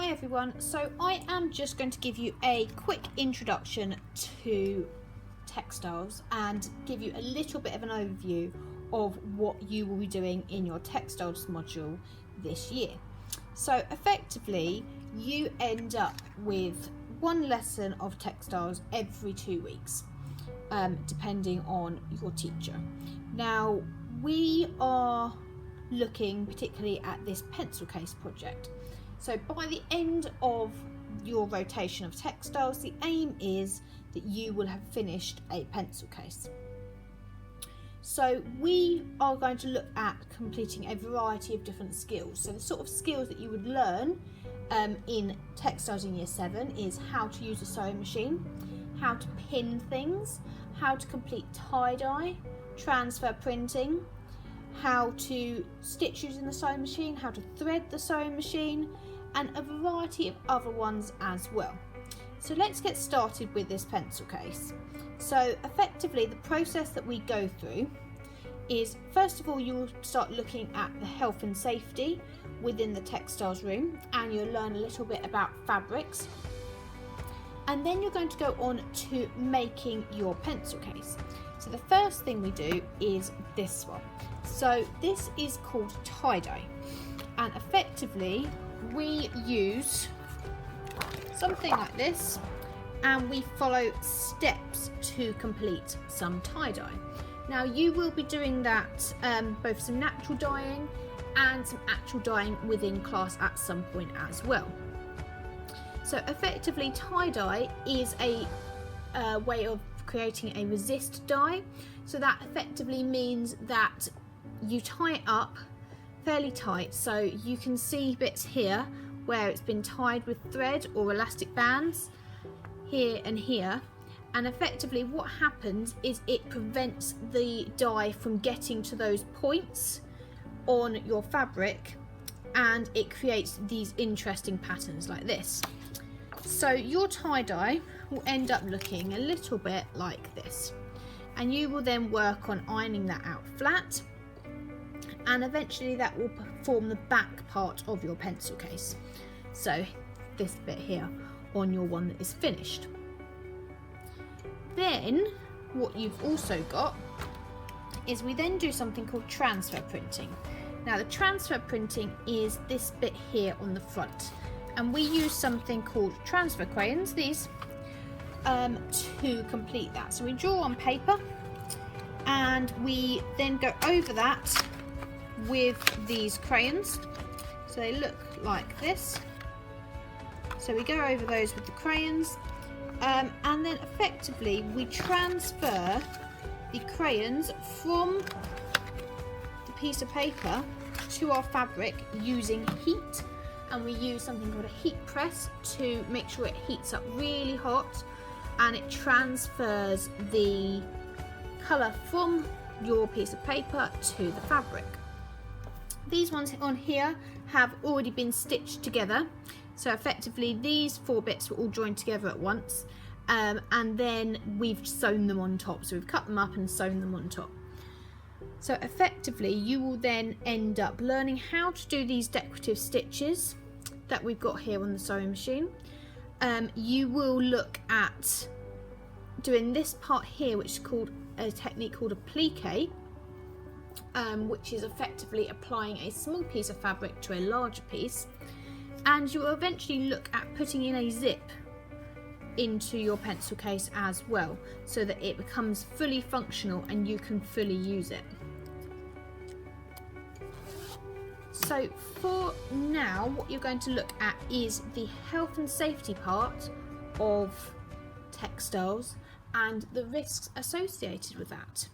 Hi everyone, so I am just going to give you a quick introduction to textiles and give you a little bit of an overview of what you will be doing in your textiles module this year. So effectively you end up with one lesson of textiles every 2 weeks, depending on your teacher. Now we are looking particularly at this pencil case project. So by the end of your rotation of textiles, the aim is that you will have finished a pencil case. So we are going to look at completing a variety of different skills. So the sort of skills that you would learn in textiles in year 7 is how to use a sewing machine, how to pin things, how to complete tie-dye, transfer printing, how to stitch using the sewing machine, how to thread the sewing machine, and a variety of other ones as well. So let's get started with this pencil case. So effectively the process that we go through is, first of all, you will start looking at the health and safety within the textiles room, and you'll learn a little bit about fabrics, and then you're going to go on to making your pencil case. So the first thing we do is this one. So this is called tie-dye, and effectively we use something like this and we follow steps to complete some tie-dye. Now you will be doing that, both some natural dyeing and some actual dyeing within class at some point as well. So effectively tie-dye is a way of creating a resist dye. So that effectively means that you tie it up fairly tight, so you can see bits here where it's been tied with thread or elastic bands here and here, and effectively what happens is it prevents the dye from getting to those points on your fabric, and it creates these interesting patterns like this. So your tie-dye will end up looking a little bit like this, and you will then work on ironing that out flat, and eventually that will form the back part of your pencil case. So this bit here on your one that is finished. Then what you've also got is we then do something called transfer printing. Now the transfer printing is this bit here on the front, and we use something called transfer crayons, these, to complete that. So we draw on paper and we then go over that with these crayons, so they look like this. So we go over those with the crayons, and then effectively we transfer the crayons from the piece of paper to our fabric using heat, and we use something called a heat press to make sure it heats up really hot and it transfers the colour from your piece of paper to the fabric. These ones on here have already been stitched together, so effectively these 4 bits were all joined together at once, and then we've sewn them on top, so we've cut them up and sewn them on top. So effectively you will then end up learning how to do these decorative stitches that we've got here on the sewing machine. You will look at doing this part here, which is called a technique called a plique, which is effectively applying a small piece of fabric to a larger piece, and you will eventually look at putting in a zip into your pencil case as well, so that it becomes fully functional and you can fully use it. So for now what you're going to look at is the health and safety part of textiles and the risks associated with that.